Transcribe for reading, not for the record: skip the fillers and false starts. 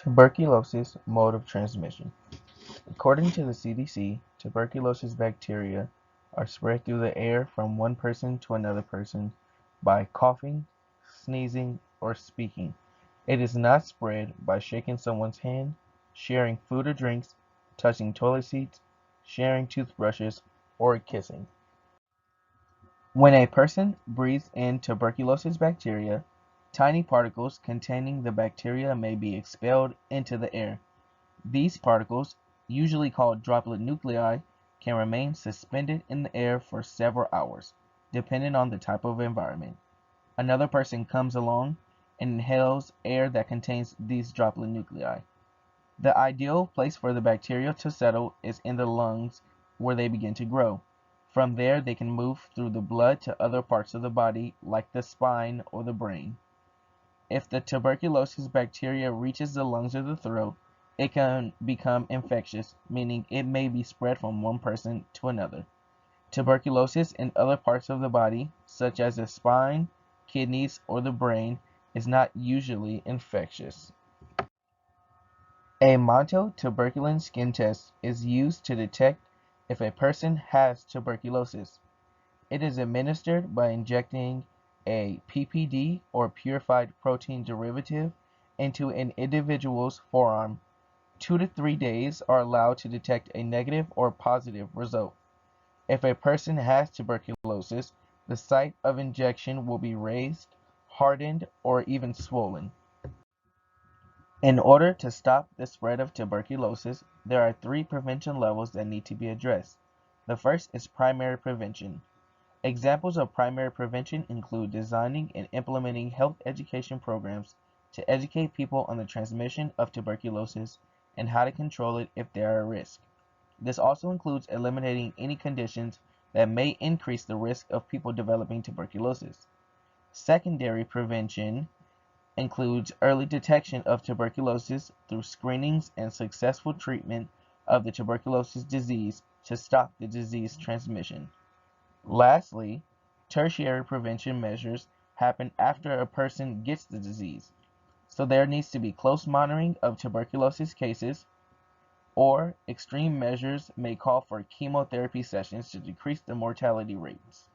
Tuberculosis mode of transmission. According to the CDC, tuberculosis bacteria are spread through the air from one person to another person by coughing, sneezing, or speaking. It is not spread by shaking someone's hand, sharing food or drinks, touching toilet seats, sharing toothbrushes, or kissing. When a person breathes in tuberculosis bacteria, tiny particles containing the bacteria may be expelled into the air. These particles, usually called droplet nuclei, can remain suspended in the air for several hours, depending on the type of environment. Another person comes along and inhales air that contains these droplet nuclei. The ideal place for the bacteria to settle is in the lungs, where they begin to grow. From there, they can move through the blood to other parts of the body, like the spine or the brain. If the tuberculosis bacteria reaches the lungs or the throat, it can become infectious, meaning it may be spread from one person to another. Tuberculosis in other parts of the body, such as the spine, kidneys, or the brain, is not usually infectious. A montotuberculin skin test is used to detect if a person has tuberculosis. It is administered by injecting a PPD or purified protein derivative into an individual's forearm. 2 to 3 days are allowed to detect a negative or positive result. If a person has tuberculosis, the site of injection will be raised, hardened, or even swollen. In order to stop the spread of tuberculosis, there are 3 prevention levels that need to be addressed. The first is primary prevention. Examples of primary prevention include designing and implementing health education programs to educate people on the transmission of tuberculosis and how to control it if they are at risk. This also includes eliminating any conditions that may increase the risk of people developing tuberculosis. Secondary prevention includes early detection of tuberculosis through screenings and successful treatment of the tuberculosis disease to stop the disease transmission. Lastly, tertiary prevention measures happen after a person gets the disease, so there needs to be close monitoring of tuberculosis cases, or extreme measures may call for chemotherapy sessions to decrease the mortality rates.